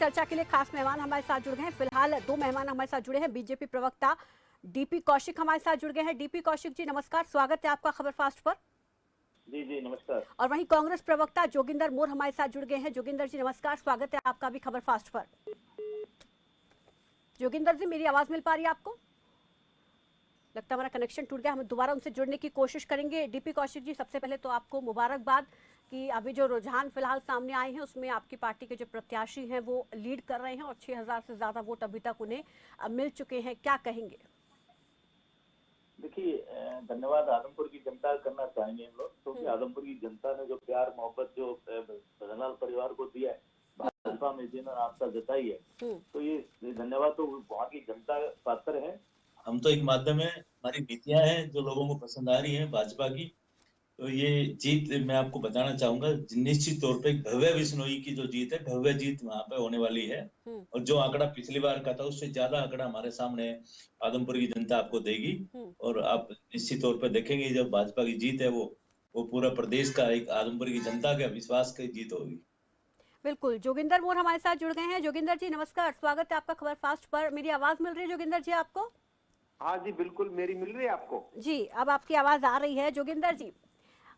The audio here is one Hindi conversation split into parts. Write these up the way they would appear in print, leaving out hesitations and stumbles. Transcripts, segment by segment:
चर्चा के लिए खास मेहमान हमारे साथ जुड़ गए हैं। फिलहाल दो मेहमान हमारे साथ जुड़े हैं। बीजेपी प्रवक्ता डीपी कौशिक हमारे साथ जुड़ गए हैं। डीपी कौशिक जी नमस्कार, स्वागत है आपका खबर फास्ट पर। जी जी नमस्कार। और वहीं कांग्रेस प्रवक्ता जोगिंदर मोर हमारे साथ जुड़ गए हैं। जोगिंदर जी नमस्कार, स्वागत है आपका भी खबर फास्ट पर। जोगिंदर जी मेरी आवाज मिल पा रही है आपको? लगता है हमारा कनेक्शन टूट गया, हम दोबारा उनसे जुड़ने की कोशिश करेंगे। डीपी कौशिक जी सबसे पहले तो आपको मुबारकबाद कि अभी जो रुझान फिलहाल सामने आए हैं उसमें आपकी पार्टी के जो प्रत्याशी हैं वो लीड कर रहे हैं और 6000 से ज्यादा वोट अभी तक उन्हें मिल चुके हैं, क्या कहेंगे? देखिए, धन्यवाद आदमपुर की जनता करना चाहेंगे हम लोग, क्योंकि आदमपुर की जनता ने जो प्यार मोहब्बत जो भजनलाल परिवार को दिया है, भाजपा में जिन्होंने आस्था जताई है, तो ये धन्यवाद तो वहाँ की जनता पात्र है। हम तो एक माध्यम है, हमारी नीतियां हैं जो लोगों को पसंद आ रही हैं भाजपा की। तो ये जीत मैं आपको बताना चाहूंगा, निश्चित तौर पे भव्य बिश्नोई की जो जीत है, भव्य जीत वहां पे होने वाली है। और जो आंकड़ा पिछली बार का था उससे ज्यादा आंकड़ा हमारे सामने आदमपुर की जनता आपको देगी। और आप निश्चित तौर पे देखेंगे जब भाजपा की जीत है वो पूरा प्रदेश का एक आदमपुर की जनता का विश्वास की जीत होगी। बिल्कुल, जोगिंदर मोर हमारे साथ जुड़ गए हैं। जोगिंदर जी नमस्कार, स्वागत है आपका खबर फास्ट पर। मेरी आवाज मिल रही है जोगिंदर जी आपको? हाँ जी बिल्कुल, मेरी मिल रही है आपको? जी अब आपकी आवाज आ रही है। जोगिंदर जी,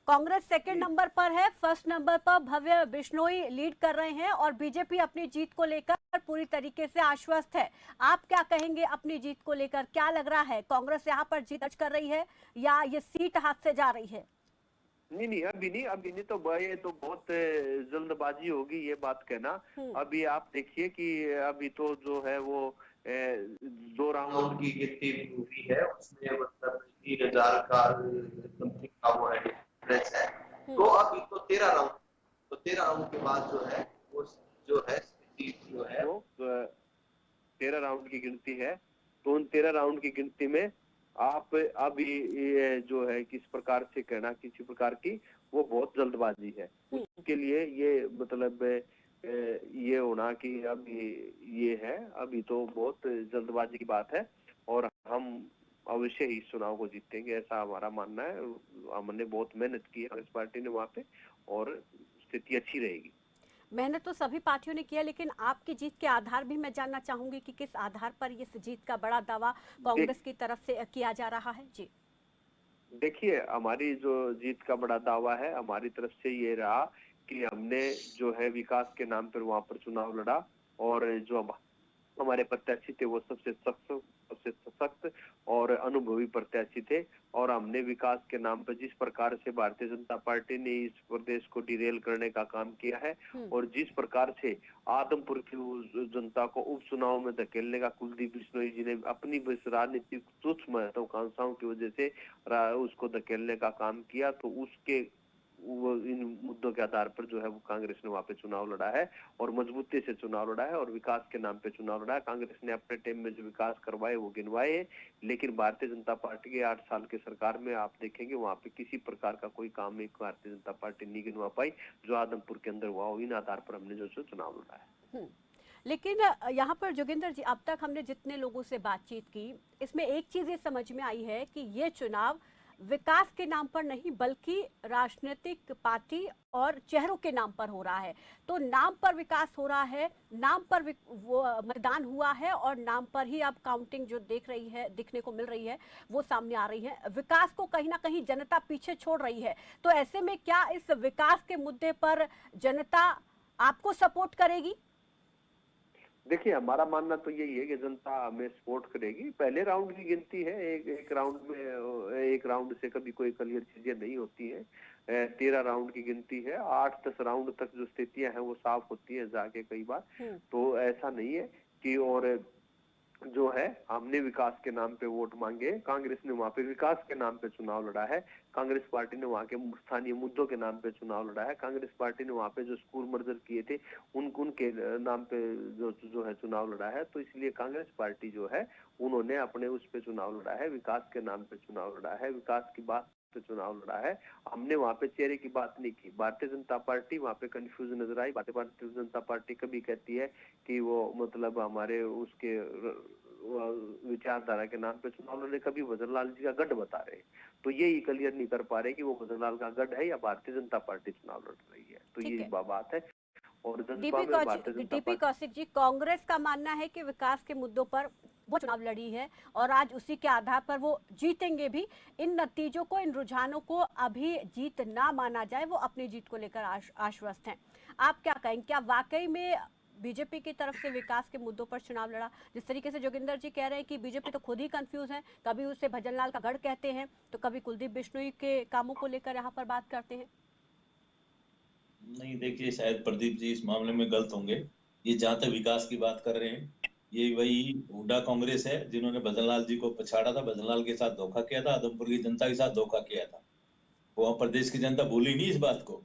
कांग्रेस सेकंड नंबर पर है, फर्स्ट नंबर पर भव्य बिश्नोई लीड कर रहे हैं और बीजेपी अपनी जीत को लेकर पूरी तरीके से आश्वस्त है। आप क्या कहेंगे अपनी जीत को लेकर? क्या लग रहा है, कांग्रेस यहाँ पर जीत दर्ज कर रही है या ये सीट हाथ से जा रही है? नहीं, अभी नहीं तो ये तो बहुत जल्दबाजी होगी ये बात कहना। अभी आप देखिए कि अभी तो जो है वो 2 राउंड की गिनती हुई है, उसमें मतलब 3000 का समथिंग का वो है डिफरेंस है। तो अभी तो 13 राउंड के बाद जो है वो जो है स्थिति जो है वो 13 राउंड की गिनती है। तो उन 13 राउंड की गिनती में आप अभी ये जो है किस प्रकार से कहना किसी प्रकार की वो बहुत जल्दबाजी है। उसके लिए ये मतलब ये होना कि अभी ये है, अभी तो बहुत जल्दबाजी की बात है और हम अवश्य ही इस चुनाव को जीतेंगे, ऐसा हमारा मानना है। हमने बहुत मेहनत की है कांग्रेस पार्टी ने वहाँ पे और स्थिति अच्छी रहेगी। मेहनत तो सभी पार्टियों ने किया, लेकिन आपकी जीत के आधार भी मैं जानना चाहूंगी कि किस आधार पर इस जीत का बड़ा दावा कांग्रेस की तरफ से किया जा रहा है। जी देखिए, हमारी जो जीत का बड़ा दावा है हमारी तरफ से ये रहा कि हमने जो है विकास के नाम पर वहां पर चुनाव लड़ा और जो हमारे प्रत्याशी थे वो सबसे सशक्त और अनुभवी प्रत्याशी थे। और हमने विकास के नाम पर जिस प्रकार से भारतीय जनता पार्टी ने इस प्रदेश को डिरेल करने का काम किया है और जिस प्रकार से आदमपुर की जनता को उपचुनाव में धकेलने का कुलदीप बिश्नोई जी ने अपनी राजनीतिक तुच्छ महत्वाकांक्षाओं की वजह से उसको धकेलने का काम किया, तो उसके वो इन मुद्दों के आधार पर जो है वो कांग्रेस ने वहां पे चुनाव लड़ा है और मजबूती से चुनाव लड़ा है और विकास के नाम पे चुनाव लड़ा है। कांग्रेस ने अपने टाइम में जो विकास करवाए वो गिनवाए हैं, लेकिन भारतीय जनता पार्टी के 8 साल के सरकार में आप देखेंगे वहां पे किसी प्रकार का कोई काम एक भारतीय जनता पार्टी नहीं गिनवा पाई जो आदमपुर के अंदर हुआ। इन आधार पर हमने जो चुनाव लड़ा है। लेकिन यहाँ पर जोगिंदर जी, अब तक हमने जितने लोगों से बातचीत की, इसमें एक चीज ये समझ में आई है कि ये चुनाव विकास के नाम पर नहीं बल्कि राजनीतिक पार्टी और चेहरों के नाम पर हो रहा है। तो नाम पर विकास हो रहा है, नाम पर वो मतदान हुआ है और नाम पर ही अब काउंटिंग जो दिखने को मिल रही है वो सामने आ रही है। विकास को कहीं ना कहीं जनता पीछे छोड़ रही है। तो ऐसे में क्या इस विकास के मुद्दे पर जनता आपको सपोर्ट करेगी? देखिए, हमारा मानना तो यही है कि जनता हमें सपोर्ट करेगी। पहले राउंड की गिनती है, एक राउंड में एक राउंड से कभी कोई क्लियर चीजें नहीं होती है। 13 राउंड की गिनती है, 8-10 राउंड तक जो स्थितियां हैं वो साफ होती है जाके कई बार। तो ऐसा नहीं है कि और जो है हमने विकास के नाम पे वोट मांगे, कांग्रेस ने वहां पे विकास के नाम पे चुनाव लड़ा है। कांग्रेस पार्टी ने वहां के स्थानीय मुद्दों के नाम पे चुनाव लड़ा है। कांग्रेस पार्टी ने वहां पे जो स्कूल मर्जर किए थे उनके नाम पे जो है चुनाव लड़ा है। तो इसलिए कांग्रेस पार्टी जो है उन्होंने अपने उस पे चुनाव लड़ा है, विकास के नाम पे चुनाव लड़ा है, विकास की बात पे चुनाव लड़ा है। हमने वहां पे चेहरे की बात नहीं की। भारतीय जनता पार्टी वहां पे कंफ्यूज नजर आई। भारतीय जनता पार्टी कभी कहती है कि वो मतलब हमारे उसके विचारधारा के नाम पे चुनाव लड़े, कभी भजनलाल जी का गढ़ बता रहे हैं। तो ये क्लियर नहीं कर पा रहे कि वो भजनलाल का गढ़ है या भारतीय जनता पार्टी चुनाव लड़ रही है। तो ये बात है। और जसपा में भारतीय जनता डीपी पार्टी। कौशिक जी, कांग्रेस का मानना है कि विकास के मुद्दों पर वो चुनाव लड़ी है और आज उसी के आधार पर वो जीतेंगे भी। इन नतीजों को, इन रुझानों को अभी जीत ना माना जाए, वो अपनी जीत को लेकर आश्वस्त हैं। आप क्या कहेंगे, क्या वाकई में बीजेपी की तरफ से विकास के मुद्दों पर चुनाव लड़ा? जिस तरीके से जोगिंदर जी कह रहे हैं कि बीजेपी तो खुद ही कंफ्यूज है, कभी उसे भजनलाल का गढ़ कहते हैं तो कभी कुलदीप बिश्नोई के कामों को लेकर यहाँ पर बात करते हैं। नहीं, देखिए, शायद प्रदीप जी इस मामले में गलत होंगे। ये जहां तक विकास की बात कर रहे हैं, ये वही हुड्डा कांग्रेस है जिन्होंने भजनलाल जी को पछाड़ा था, भजनलाल के साथ धोखा किया था, आदमपुर की जनता के साथ धोखा किया था। वो प्रदेश की जनता भूली नहीं इस बात को।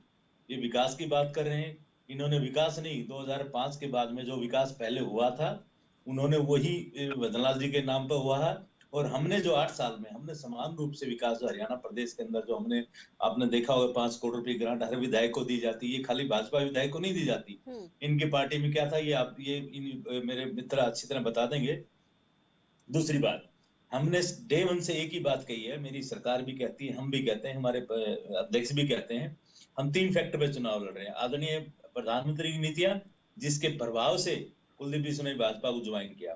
ये विकास की बात कर रहे हैं, इन्होंने विकास नहीं, 2005 के बाद में जो विकास पहले हुआ था उन्होंने वही भजनलाल जी के नाम पर हुआ है। और हमने जो 8 साल में हमने समान रूप से विकास जो हरियाणा प्रदेश के अंदर जो हमने, आपने देखा होगा 5 करोड़ रुपए ग्रांट हर विधायक को दी जाती है। ये खाली भाजपा विधायक को नहीं दी जाती। इनकी पार्टी में क्या था, ये आप मेरे मित्र अच्छी तरह बता देंगे। दूसरी बात, हमने डे वन से एक ही बात कही है, मेरी सरकार भी कहती है, हम भी कहते हैं, हमारे अध्यक्ष भी कहते हैं, हम 3 फैक्टर पे चुनाव लड़ रहे हैं। आदरणीय प्रधानमंत्री की नीतियां, जिसके प्रभाव से कुलदीप बिश्नोई ने भाजपा को ज्वाइन किया।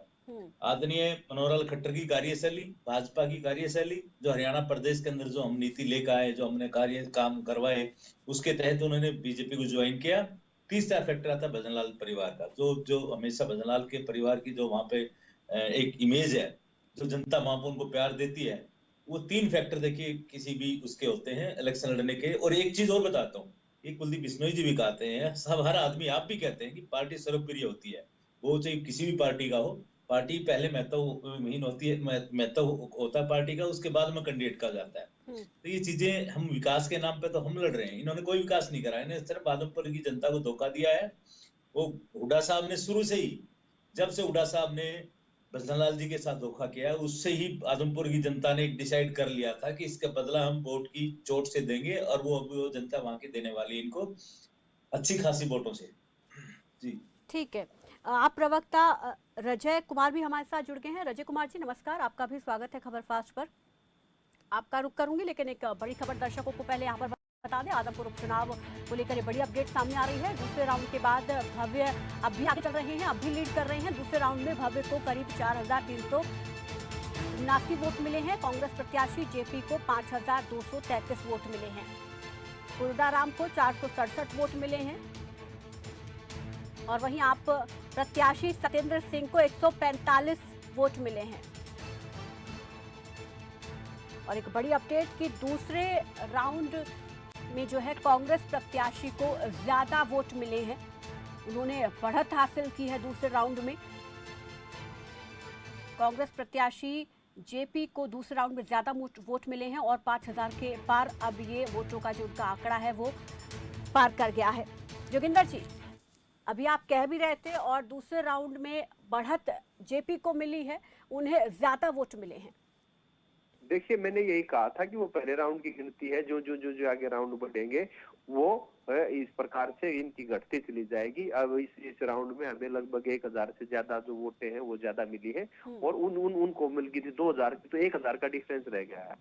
आदरणीय मनोहर लाल खट्टर की कार्यशैली, भाजपा की कार्यशैली, जो हरियाणा प्रदेश के अंदर जो हम नीति लेकर आए, जो हमने काम करवाए, उसके तहत उन्होंने बीजेपी को ज्वाइन किया। तीसरा फैक्टर आता भजनलाल परिवार का, जो हमेशा भजनलाल के परिवार की जो वहां पे एक इमेज है, जो जनता वहां पर उनको प्यार देती है, वो 3 फैक्टर देखिए किसी भी उसके होते हैं इलेक्शन लड़ने के। और एक चीज और बताता हूँ, ये कुलदीप बिश्नोई जी भी कहते हैं, सब हर आदमी, आप भी कहते हैं कि पार्टी सर्वप्रिय होती है, वो चाहे किसी भी पार्टी का हो। पार्टी पहले महत्वहीन होती है, महत्व होता है पार्टी का, उसके बाद में कैंडिडेट का जाता है। तो ये चीजें, हम विकास के नाम पे तो हम लड़ रहे हैं, इन्होंने कोई विकास नहीं करा, इन्होंने सिर्फ आदमपुर की जनता को धोखा दिया है। वो हुड्डा साहब ने शुरू से ही, जब से हुड्डा साहब ने भजनलाल जी के साथ धोखा किया, उससे ही आदमपुर की जनता ने डिसाइड कर लिया था कि इसका बदला हम वोट की चोट से देंगे, और वो जनता वहां की देने वाली इनको अच्छी खासी वोटों से। जी ठीक है। आप प्रवक्ता रजय कुमार भी हमारे साथ जुड़ गए हैं। रजय कुमार जी नमस्कार, आपका भी स्वागत है खबर फास्ट पर। आपका रुख करूंगी, लेकिन एक बड़ी खबर दर्शकों को पहले यहाँ पर बता दें। आदमपुर उपचुनाव को लेकर एक बड़ी अपडेट सामने आ रही है। दूसरे राउंड के बाद भव्य अब भी आगे चल रहे हैं, अब भी लीड कर रहे हैं। दूसरे राउंड में भव्य को करीब 4,379 वोट मिले हैं। कांग्रेस प्रत्याशी जेपी को 5,233 वोट मिले हैं। कुलदाराम को 467 वोट मिले हैं। और वहीं आप प्रत्याशी सत्येंद्र सिंह को 145 वोट मिले हैं। और एक बड़ी अपडेट कि दूसरे राउंड में जो है कांग्रेस प्रत्याशी को ज्यादा वोट मिले हैं, उन्होंने बढ़त हासिल की है। दूसरे राउंड में कांग्रेस प्रत्याशी जेपी को दूसरे राउंड में ज्यादा वोट मिले हैं और 5,000 के पार अब ये वोटों का जो उनका आंकड़ा है वो पार कर गया है। जोगिंदर जी, अभी आप कह भी रहे थे और दूसरे राउंड में बढ़त जेपी को मिली है, उन्हें ज्यादा वोट मिले हैं। देखिए, मैंने यही कहा था कि वो पहले राउंड की गिनती है, जो आगे राउंड बढ़ेंगे वो इस प्रकार से इनकी घटती चली जाएगी। अब इस राउंड में हमें लगभग 1,000 से ज्यादा जो वोटें हैं वो ज्यादा मिली है, और उनको मिल गई थी 2,000 की, तो 1,000 का डिफरेंस रह गया है।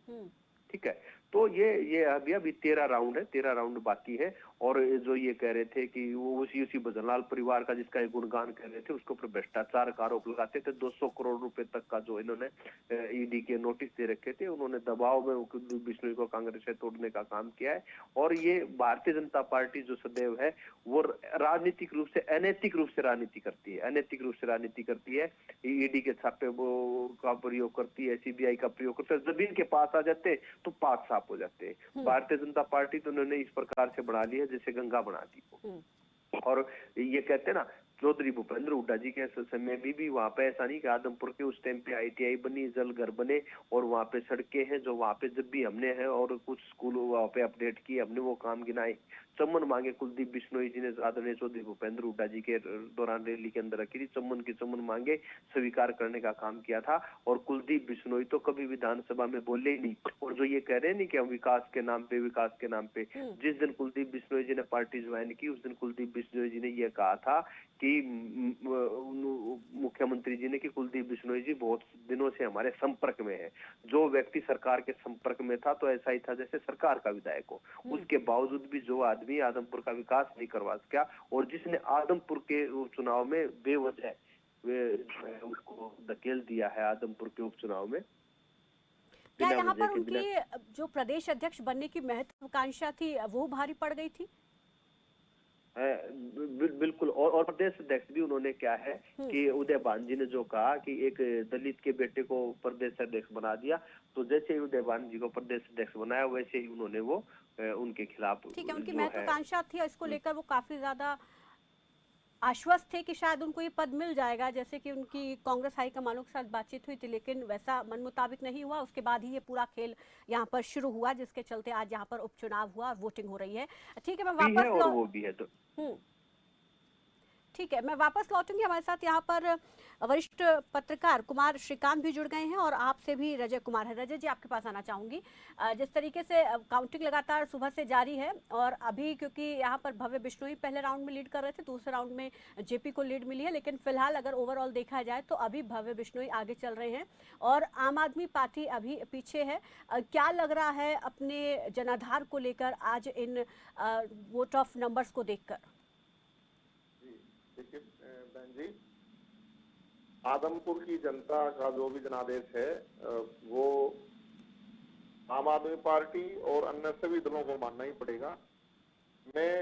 ठीक है, तो ये अभी 13 राउंड है, 13 राउंड बाकी है। और जो ये कह रहे थे कि वो उसी भजनलाल परिवार का जिसका एक गुणगान कर रहे थे, उसके ऊपर भ्रष्टाचार का आरोप लगाते थे। 200 करोड़ रुपए तक का जो इन्होंने ईडी के नोटिस दे रखे थे, उन्होंने दबाव में कुलदीप बिश्नोई को कांग्रेस से तोड़ने का काम किया है। और ये भारतीय जनता पार्टी जो सदैव है वो राजनीतिक रूप से, अनैतिक रूप से राजनीति करती है, अनैतिक रूप से राजनीति करती है। ईडी के छापे का प्रयोग करती है, सीबीआई का प्रयोग करती है। जब इनके पास आ जाते तो पाक साफ हो जाते हैं। भारतीय जनता पार्टी तो उन्होंने इस प्रकार से बढ़ा ली है जैसे गंगा बना दी। और ये कहते हैं ना, चौधरी भूपेंद्र हुड्डा जी के समय भी वहां पे ऐसा नहीं कि आदमपुर के उस टाइम पे ITI बनी, जल घर बने, और वहां पे सड़कें हैं जो वहां पे जब भी हमने है, और कुछ स्कूल वहां पे अपडेट किए हमने, वो काम गिनाए। चम्मन मांगे कुलदीप बिश्नोई जी ने आदरणीय चौधरी भूपेंद्र हुड्डा जी के दौरान रैली के अंदर रखी थी। चम्मन की चम्मन मांगे स्वीकार करने का काम किया था। और कुलदीप बिश्नोई तो कभी विधानसभा में बोले ही नहीं। और जो ये कह रहे हैं नहीं कि हम विकास के नाम पे, विकास के नाम पे, जिस दिन कुलदीप बिश्नोई जी ने पार्टी ज्वाइन की, उस दिन कुलदीप बिश्नोई जी ने यह कहा था कि मुख्यमंत्री मंत्री जी ने कि कुलदीप बिश्नोई जी बहुत दिनों से हमारे संपर्क में है। जो व्यक्ति सरकार के संपर्क में था तो ऐसा ही था जैसे सरकार का विधायक हो। उसके बावजूद भी जो आदमी आदमपुर का विकास नहीं करवा सका और जिसने आदमपुर के उपचुनाव में बेवजह उसको धकेल दिया है आदमपुर के उपचुनाव में। क्या यहाँ पर उनकी जो प्रदेश अध्यक्ष बनने की महत्वाकांक्षा थी वो भारी पड़ गई थी? बिल्कुल। और प्रदेश अध्यक्ष भी उन्होंने क्या है कि उदय भान जी ने जो कहा कि एक दलित के बेटे को प्रदेश अध्यक्ष बना दिया, तो जैसे ही उदय भान जी को प्रदेश अध्यक्ष बनाया वैसे ही उन्होंने वो उनके खिलाफ, ठीक है, उनकी महत्वाकांक्षा थी, इसको लेकर वो काफी ज्यादा आश्वस्त थे कि शायद उनको ये पद मिल जाएगा, जैसे कि उनकी कांग्रेस हाईकमानों के साथ बातचीत हुई थी, लेकिन वैसा मन मुताबिक नहीं हुआ। उसके बाद ही ये पूरा खेल यहाँ पर शुरू हुआ, जिसके चलते आज यहाँ पर उपचुनाव हुआ और वोटिंग हो रही है। ठीक है, मैं वापस ठीक है, मैं वापस लौटूंगी। हमारे साथ यहाँ पर वरिष्ठ पत्रकार कुमार श्रीकांत भी जुड़ गए हैं और आपसे भी रजय कुमार है। रजय जी, आपके पास आना चाहूंगी। जिस तरीके से काउंटिंग लगातार सुबह से जारी है और अभी क्योंकि यहाँ पर भव्य बिश्नोई पहले राउंड में लीड कर रहे थे, दूसरे राउंड में जेपी को लीड मिली है, लेकिन फिलहाल अगर ओवरऑल देखा जाए तो अभी भव्य बिश्नोई आगे चल रहे हैं और आम आदमी पार्टी अभी पीछे है। क्या लग रहा है अपने जनाधार को लेकर आज इन वोट ऑफ नंबर्स को देखकर? देखिए बहन जी, आदमपुर की जनता का जो भी जनादेश है वो आम आदमी पार्टी और अन्य सभी दलों को मानना ही पड़ेगा। मैं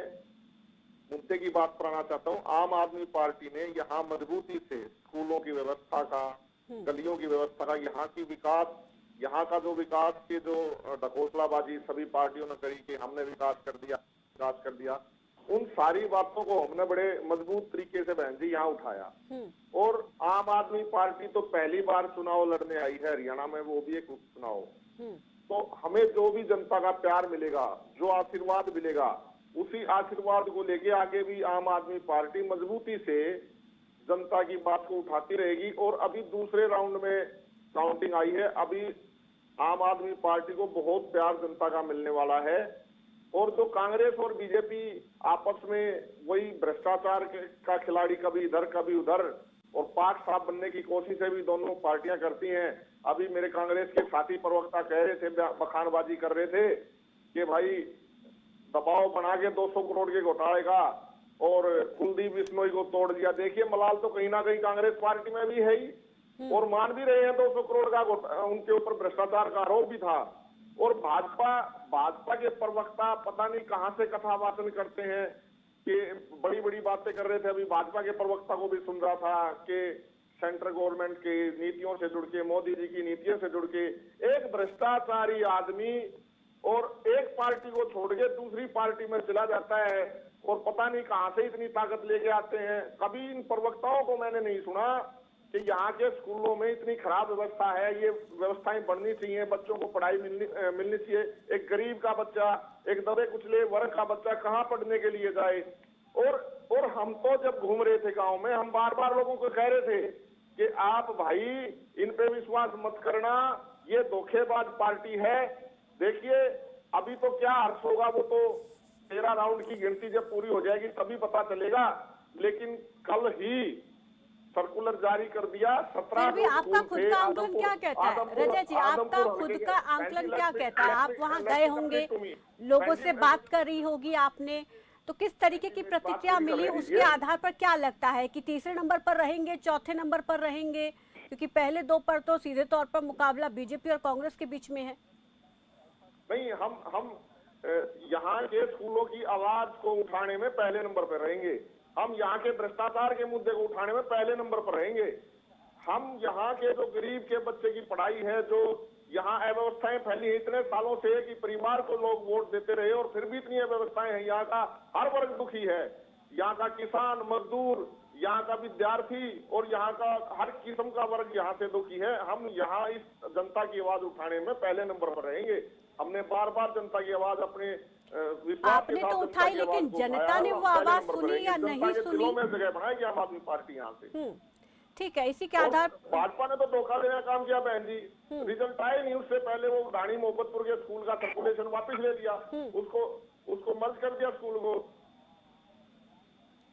मुद्दे की बात कराना चाहता हूँ। आम आदमी पार्टी ने यहाँ मजबूती से स्कूलों की व्यवस्था का, गलियों की व्यवस्था का, यहाँ की विकास, यहाँ का जो विकास के जो ढकोसलाबाजी सभी पार्टियों ने करी कि हमने विकास कर दिया, उन सारी बातों को हमने बड़े मजबूत तरीके से बहन जी यहाँ उठाया। और आम आदमी पार्टी तो पहली बार चुनाव लड़ने आई है हरियाणा में, वो भी एक उपचुनाव। तो हमें जो भी जनता का प्यार मिलेगा, जो आशीर्वाद मिलेगा, उसी आशीर्वाद को लेके आगे भी आम आदमी पार्टी मजबूती से जनता की बात को उठाती रहेगी। और अभी दूसरे राउंड में काउंटिंग आई है, अभी आम आदमी पार्टी को बहुत प्यार जनता का मिलने वाला है। और जो कांग्रेस और बीजेपी आपस में वही भ्रष्टाचार का खिलाड़ी, कभी इधर कभी उधर, और पाक साफ बनने की कोशिशें भी दोनों पार्टियां करती हैं। अभी मेरे कांग्रेस के साथी प्रवक्ता कह रहे थे, बखानबाजी कर रहे थे कि भाई दबाव बना के 200 करोड़ के घोटाले का और कुलदीप बिश्नोई को तोड़ दिया। देखिए मलाल तो कहीं ना कहीं कांग्रेस पार्टी में भी है ही और मान भी रहे हैं 200 करोड़ का उनके ऊपर भ्रष्टाचार का आरोप भी था। और भाजपा के प्रवक्ता पता नहीं कहां से कथा वाचन करते हैं कि बड़ी बड़ी बातें कर रहे थे। अभी भाजपा के प्रवक्ता को भी सुन रहा था कि सेंट्रल गवर्नमेंट की नीतियों से जुड़ के, मोदी जी की नीतियों से जुड़ के एक भ्रष्टाचारी आदमी और एक पार्टी को छोड़ के दूसरी पार्टी में चला जाता है और पता नहीं कहां से इतनी ताकत लेके आते हैं। कभी इन प्रवक्ताओं को मैंने नहीं सुना कि यहाँ के स्कूलों में इतनी खराब व्यवस्था है, ये व्यवस्थाएं बढ़नी चाहिए, बच्चों को पढ़ाई मिलनी चाहिए। एक गरीब का बच्चा, एक दबे कुचले वर्ग का बच्चा कहाँ पढ़ने के लिए जाए। और हम तो जब घूम रहे थे गांव में, हम बार बार लोगों को कह रहे थे कि आप भाई इन पे विश्वास मत करना, ये धोखेबाज पार्टी है। देखिए अभी तो क्या हर्ष होगा, वो तो 13 राउंड की गिनती जब पूरी हो जाएगी तभी पता चलेगा। लेकिन कल ही सर्कुलर जारी कर दिया। 17 भी आपका खुद का आंकलन क्या कहता है रजय जी? आपका खुद का आंकलन क्या कहता है? आप वहां गए होंगे, लोगों से बात करी होगी आपने, तो किस तरीके की प्रतिक्रिया मिली? उसके आधार पर क्या लगता है कि तीसरे नंबर पर रहेंगे, चौथे नंबर पर रहेंगे? क्योंकि पहले दो पर तो सीधे तौर पर मुकाबला बीजेपी और कांग्रेस के बीच में है। नहीं, हम यहाँ के स्कूलों की आवाज को उठाने में पहले नंबर पर रहेंगे। हम यहाँ के भ्रष्टाचार के मुद्दे को उठाने में पहले नंबर पर रहेंगे। हम यहाँ के जो गरीब के बच्चे की पढ़ाई है, जो यहाँ अव्यवस्थाएं फैली है इतने सालों से कि परिवार को लोग वोट देते रहे और फिर भी इतनी अव्यवस्थाएं हैं। यहाँ का हर वर्ग दुखी है, यहाँ का किसान, मजदूर, यहाँ का विद्यार्थी और यहाँ का हर किस्म का वर्ग यहाँ से दुखी है। हम यहाँ इस जनता की आवाज उठाने में पहले नंबर पर रहेंगे। हमने बार बार जनता की आवाज अपने आपने तो उठाई, लेकिन जनता ने वो आवाज सुनी या नहीं सुनी? में जगह बनाएगी आम आदमी पार्टी यहाँ से। ठीक है, इसी के आधार भाजपा ने तो धोखा देने का काम किया बहन जी। रिजल्ट आए नहीं उससे पहले वो रानी मोहब्बतपुर के स्कूल का सर्कुलेशन वापस ले लिया, उसको मर्ज कर दिया स्कूल को।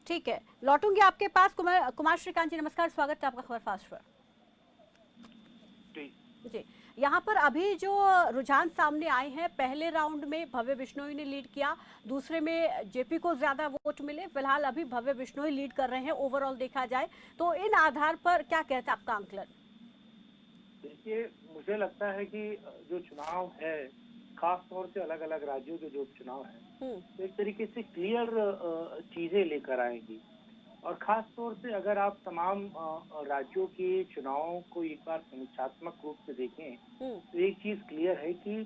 ठीक है, लौटूंगी आपके पास। कुमार श्रीकांत जी नमस्कार, स्वागत है आपका खबर फास्ट पर। जी, यहाँ पर अभी जो रुझान सामने आए हैं, पहले राउंड में भव्य बिश्नोई ने लीड किया, दूसरे में जेपी को ज्यादा वोट मिले। फिलहाल अभी भव्य बिश्नोई लीड कर रहे हैं ओवरऑल देखा जाए तो। इन आधार पर क्या कहते हैं आपका आंकलन? देखिए, मुझे लगता है कि जो चुनाव है, खास तौर से अलग अलग राज्यों के जो चुनाव है, तो एक तरीके से क्लियर चीजें लेकर आएंगी। और खास तौर से अगर आप तमाम राज्यों के चुनावों को एक बार समीक्षात्मक रूप से देखें तो एक चीज क्लियर है कि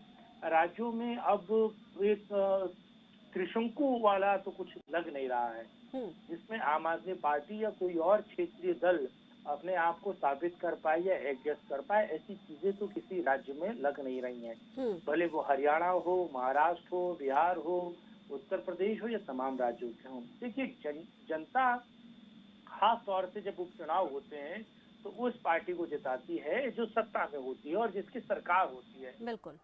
राज्यों में अब एक त्रिशंकु वाला तो कुछ लग नहीं रहा है, जिसमें आम आदमी पार्टी या कोई और क्षेत्रीय दल अपने आप को साबित कर पाए या एडजस्ट कर पाए, ऐसी चीजें तो किसी राज्य में लग नहीं रही हैं। भले वो हरियाणा हो, महाराष्ट्र हो, बिहार हो, उत्तर प्रदेश हो या तमाम राज्यों के हों। देखिए, जनता खास तौर से जब उपचुनाव होते हैं तो उस पार्टी को जिताती है जो सत्ता में होती है और जिसकी सरकार होती है। बिल्कुल,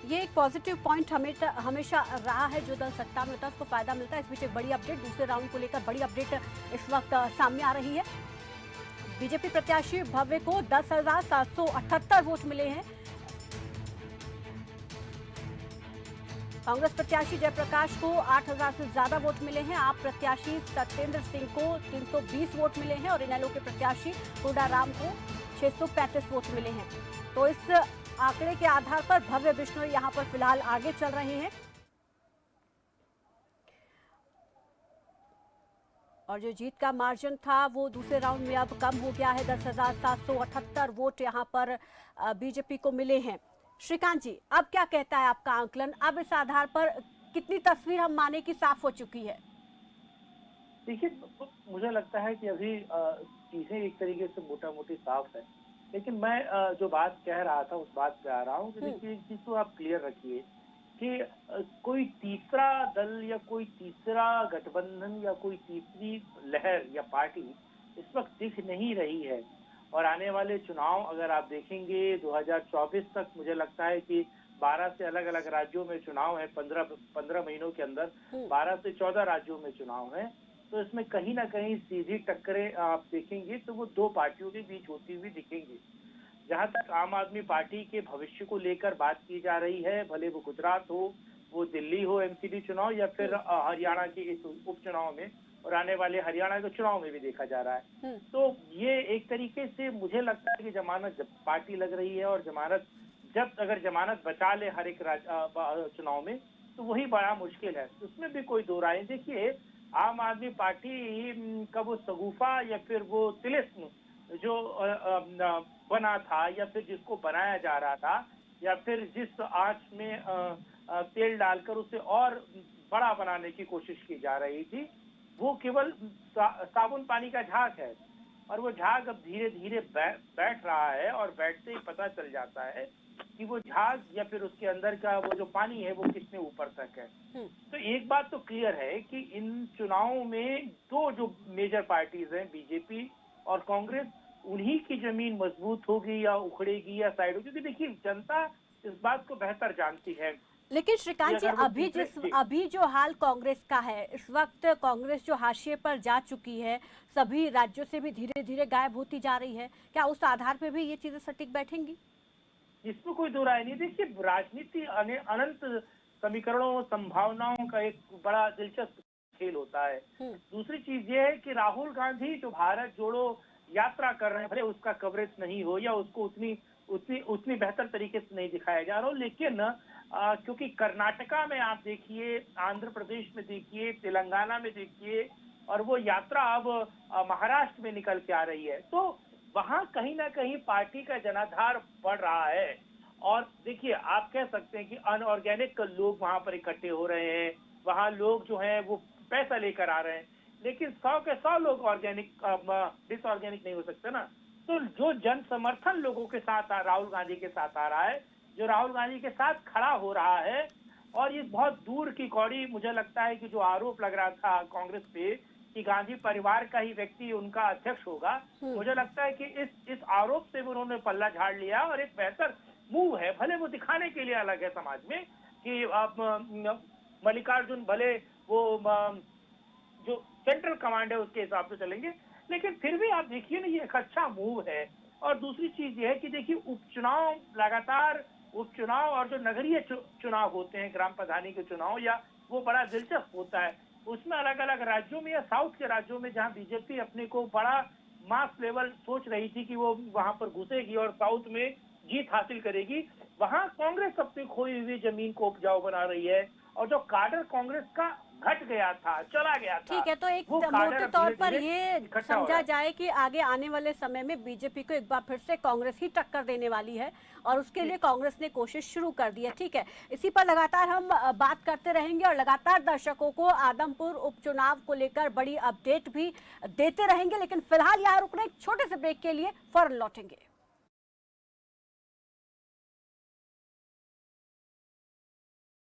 ये एक पॉजिटिव पॉइंट हमेशा रहा है। जो दल सत्ता में होता है उसको फायदा मिलता है। इस बीच एक बड़ी अपडेट, दूसरे राउंड को लेकर बड़ी अपडेट इस वक्त सामने आ रही है। बीजेपी प्रत्याशी भव्य को 10,778 वोट मिले हैं। कांग्रेस प्रत्याशी जयप्रकाश को 8,000 से ज्यादा वोट मिले हैं। आप प्रत्याशी सत्येंद्र सिंह को 320 वोट मिले हैं और इनेलो के प्रत्याशी कोडाराम को 635 वोट मिले हैं। तो इस आंकड़े के आधार पर भव्य बिश्नोई यहां पर फिलहाल आगे चल रहे हैं। और जो जीत का मार्जिन था वो दूसरे राउंड में अब कम हो गया है। 10,778 वोट यहां पर बीजेपी को मिले हैं। श्रीकांत जी, अब क्या कहता है आपका आंकलन? अब इस आधार पर कितनी तस्वीर हम माने कि साफ हो चुकी है? देखिए, मुझे लगता है कि अभी चीजें एक तरीके से मोटा मोटी साफ है, लेकिन मैं जो बात कह रहा था उस बात पे आ रहा हूँ कि देखिए, एक चीज तो आप क्लियर रखिए कि कोई तीसरा दल या कोई तीसरा गठबंधन या कोई तीसरी लहर या पार्टी इस वक्त दिख नहीं रही है। और आने वाले चुनाव अगर आप देखेंगे 2024 तक, मुझे लगता है कि 12 से अलग अलग राज्यों में चुनाव है। 15 महीनों के अंदर 12 से 14 राज्यों में चुनाव है। तो इसमें कहीं ना कहीं सीधी टक्करें आप देखेंगे तो वो दो पार्टियों के बीच होती हुई दिखेंगी। जहां तक आम आदमी पार्टी के भविष्य को लेकर बात की जा रही है, भले वो गुजरात हो, वो दिल्ली हो एमसीडी चुनाव, या फिर हरियाणा के इस उपचुनाव में और आने वाले हरियाणा के चुनाव में भी देखा जा रहा है। तो ये एक तरीके से मुझे लगता है कि जमानत जब पार्टी लग रही है और जमानत जब अगर जमानत बचा ले हर एक चुनाव में तो वही बड़ा मुश्किल है, उसमें भी कोई दो राय। देखिए, आम आदमी पार्टी का वो सगुफा या फिर वो तिलिस्म जो बना था या फिर जिसको बनाया जा रहा था या फिर जिस आंच में तेल डालकर उसे और बड़ा बनाने की कोशिश की जा रही थी, वो केवल साबुन पानी का झाग है। और वो झाग अब धीरे धीरे बैठ रहा है और बैठते ही पता चल जाता है कि वो झाग या फिर उसके अंदर का वो जो पानी है वो कितने ऊपर तक है। तो एक बात तो क्लियर है कि इन चुनावों में दो जो मेजर पार्टीज हैं, बीजेपी और कांग्रेस, उन्हीं की जमीन मजबूत होगी या उखड़ेगी या साइड होगी, क्योंकि देखिए, जनता इस बात को बेहतर जानती है। लेकिन श्रीकांत जी, अभी जो हाल कांग्रेस का है, इस वक्त कांग्रेस जो हाशिए पर जा चुकी है, सभी राज्यों से भी धीरे धीरे गायब होती जा रही है, क्या उस आधार पे भी ये चीजें सटीक बैठेंगी? इसमें कोई दो राय नहीं। देखिए, राजनीति अनंत समीकरणों, संभावनाओं का एक बड़ा दिलचस्प खेल होता है। दूसरी चीज ये है कि राहुल गांधी जो भारत जोड़ो यात्रा कर रहे हैं, भले उसका कवरेज नहीं हो या उसको उतनी बेहतर तरीके से नहीं दिखाया जा रहा हो, लेकिन क्योंकि कर्नाटका में आप देखिए, आंध्र प्रदेश में देखिए, तेलंगाना में देखिए, और वो यात्रा अब महाराष्ट्र में निकल के आ रही है, तो वहां कहीं ना कहीं पार्टी का जनाधार बढ़ रहा है। और देखिए, आप कह सकते हैं कि अनऑर्गेनिक लोग वहां पर इकट्ठे हो रहे हैं, वहां लोग जो हैं वो पैसा लेकर आ रहे हैं, लेकिन 100 के 100 लोग ऑर्गेनिक डिसऑर्गेनिक नहीं हो सकते ना। तो जो जन समर्थन लोगों के साथ राहुल गांधी के साथ आ रहा है, जो राहुल गांधी के साथ खड़ा हो रहा है, और ये बहुत दूर की कौड़ी, मुझे लगता है कि जो आरोप लग रहा था कांग्रेस पे कि गांधी परिवार का ही व्यक्ति उनका अध्यक्ष होगा, मुझे लगता है कि इस आरोप से उन्होंने पल्ला झाड़ लिया और एक बेहतर मूव है। भले वो दिखाने के लिए अलग है समाज में कि मल्लिकार्जुन भले वो जो सेंट्रल कमांड है उसके हिसाब से चलेंगे। लेकिन फिर भी आप देखिए ना, ये एक अच्छा मूव है। और दूसरी चीज ये है कि देखिए उपचुनाव, लगातार उपचुनाव और जो नगरीय चुनाव होते हैं, ग्राम प्रधानी के चुनाव, या वो बड़ा दिलचस्प होता है। उसमें अलग अलग राज्यों में या साउथ के राज्यों में जहां बीजेपी अपने को बड़ा मास लेवल सोच रही थी कि वो वहां पर घुसेगी और साउथ में जीत हासिल करेगी, वहां कांग्रेस अपनी खोई हुई जमीन को उपजाऊ बना रही है। और जो काडर कांग्रेस का घट गया था, चला गया था, ठीक है, तो एक वो काडर मोटे अब तौर पर धीरे-धीरे ये इकट्ठा हो रहा समझा है। जाए कि आगे आने वाले समय में बीजेपी को एक बार फिर से कांग्रेस ही टक्कर देने वाली है और उसके लिए कांग्रेस ने कोशिश शुरू कर दी है। ठीक है, इसी पर लगातार हम बात करते रहेंगे और लगातार दर्शकों को आदमपुर उपचुनाव को लेकर बड़ी अपडेट भी देते रहेंगे। लेकिन फिलहाल यहाँ रुकना, एक छोटे से ब्रेक के लिए फौरन लौटेंगे।